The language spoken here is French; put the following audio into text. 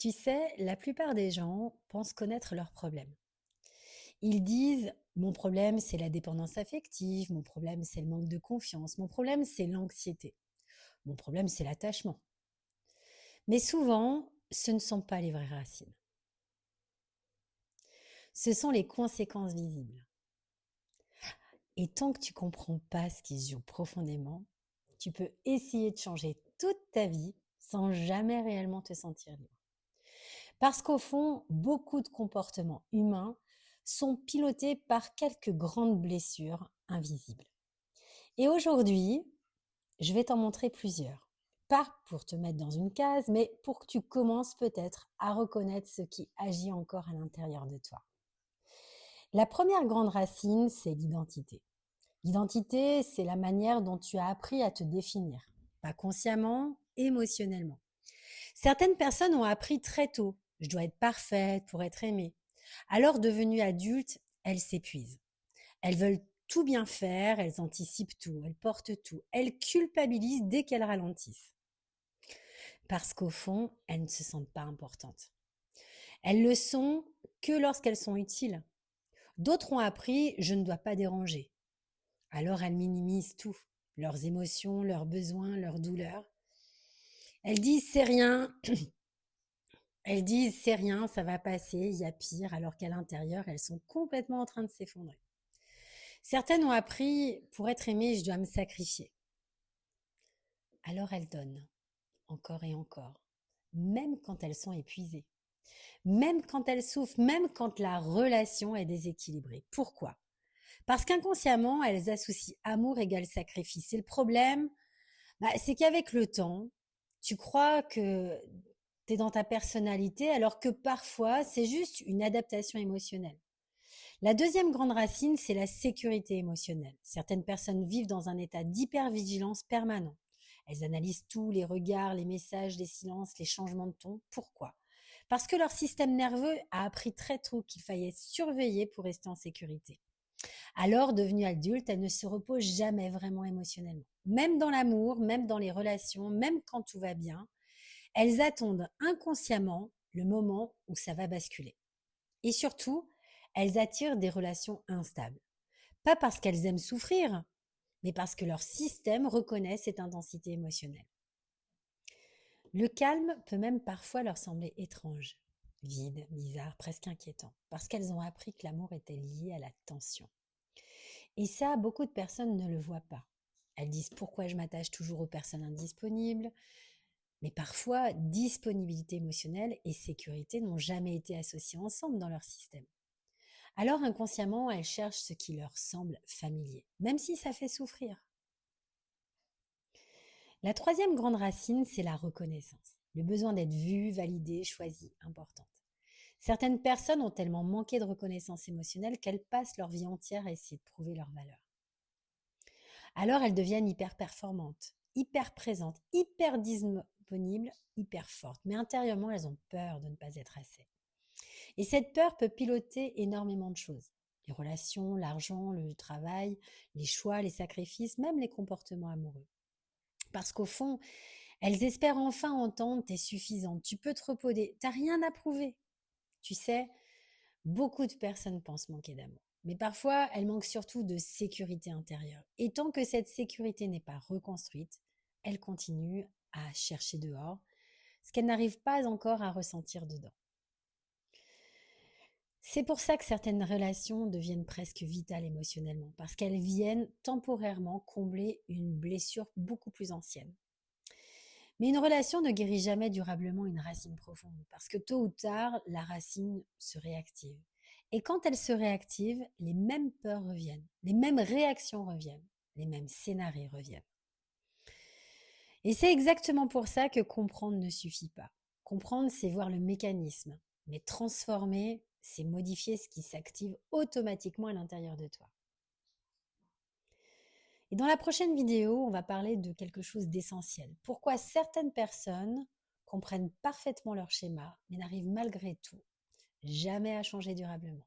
Tu sais, la plupart des gens pensent connaître leurs problèmes. Ils disent, mon problème, c'est la dépendance affective, mon problème, c'est le manque de confiance, mon problème, c'est l'anxiété, mon problème, c'est l'attachement. Mais souvent, ce ne sont pas les vraies racines. Ce sont les conséquences visibles. Et tant que tu comprends pas ce qui se joue profondément, tu peux essayer de changer toute ta vie sans jamais réellement te sentir libre. Parce qu'au fond, beaucoup de comportements humains sont pilotés par quelques grandes blessures invisibles. Et aujourd'hui, je vais t'en montrer plusieurs. Pas pour te mettre dans une case, mais pour que tu commences peut-être à reconnaître ce qui agit encore à l'intérieur de toi. La première grande racine, c'est l'identité. L'identité, c'est la manière dont tu as appris à te définir, pas consciemment, émotionnellement. Certaines personnes ont appris très tôt, je dois être parfaite pour être aimée. Alors devenues adultes, elles s'épuisent. Elles veulent tout bien faire, elles anticipent tout, elles portent tout, elles culpabilisent dès qu'elles ralentissent. Parce qu'au fond, elles ne se sentent pas importantes. Elles le sont que lorsqu'elles sont utiles. D'autres ont appris je ne dois pas déranger. Alors elles minimisent tout, leurs émotions, leurs besoins, leurs douleurs. Elles disent c'est rien, elles disent c'est rien, ça va passer, il y a pire, alors qu'à l'intérieur, elles sont complètement en train de s'effondrer. Certaines ont appris pour être aimée, je dois me sacrifier. Alors elles donnent, encore et encore, même quand elles sont épuisées, même quand elles souffrent, même quand la relation est déséquilibrée. Pourquoi? Parce qu'inconsciemment, elles associent amour égale sacrifice. Et le problème, c'est qu'avec le temps, tu crois que tu es dans ta personnalité, alors que parfois, c'est juste une adaptation émotionnelle. La deuxième grande racine, c'est la sécurité émotionnelle. Certaines personnes vivent dans un état d'hypervigilance permanent. Elles analysent tout, les regards, les messages, les silences, les changements de ton. Pourquoi? Parce que leur système nerveux a appris très tôt qu'il fallait surveiller pour rester en sécurité. Alors, devenues adultes, elles ne se reposent jamais vraiment émotionnellement. Même dans l'amour, même dans les relations, même quand tout va bien, elles attendent inconsciemment le moment où ça va basculer. Et surtout, elles attirent des relations instables. Pas parce qu'elles aiment souffrir, mais parce que leur système reconnaît cette intensité émotionnelle. Le calme peut même parfois leur sembler étrange, vide, bizarre, presque inquiétant, parce qu'elles ont appris que l'amour était lié à la tension. Et ça, beaucoup de personnes ne le voient pas. Elles disent pourquoi je m'attache toujours aux personnes indisponibles, mais parfois disponibilité émotionnelle et sécurité n'ont jamais été associées ensemble dans leur système. Alors inconsciemment, elles cherchent ce qui leur semble familier, même si ça fait souffrir. La troisième grande racine, c'est la reconnaissance. Le besoin d'être vue, validée, choisie, importante. Certaines personnes ont tellement manqué de reconnaissance émotionnelle qu'elles passent leur vie entière à essayer de prouver leur valeur. Alors elles deviennent hyper performantes, hyper présentes, hyper disponibles, hyper fortes. Mais intérieurement, elles ont peur de ne pas être assez. Et cette peur peut piloter énormément de choses. Les relations, l'argent, le travail, les choix, les sacrifices, même les comportements amoureux. Parce qu'au fond, elles espèrent enfin entendre t'es suffisante, tu peux te reposer, t'as rien à prouver. Tu sais, beaucoup de personnes pensent manquer d'amour. Mais parfois, elles manquent surtout de sécurité intérieure. Et tant que cette sécurité n'est pas reconstruite, elles continuent à chercher dehors ce qu'elles n'arrivent pas encore à ressentir dedans. C'est pour ça que certaines relations deviennent presque vitales émotionnellement, parce qu'elles viennent temporairement combler une blessure beaucoup plus ancienne. Mais une relation ne guérit jamais durablement une racine profonde, parce que tôt ou tard, la racine se réactive. Et quand elle se réactive, les mêmes peurs reviennent, les mêmes réactions reviennent, les mêmes scénarios reviennent. Et c'est exactement pour ça que comprendre ne suffit pas. Comprendre, c'est voir le mécanisme, mais transformer, c'est modifier ce qui s'active automatiquement à l'intérieur de toi. Et dans la prochaine vidéo, on va parler de quelque chose d'essentiel. Pourquoi certaines personnes comprennent parfaitement leur schéma, mais n'arrivent malgré tout jamais à changer durablement.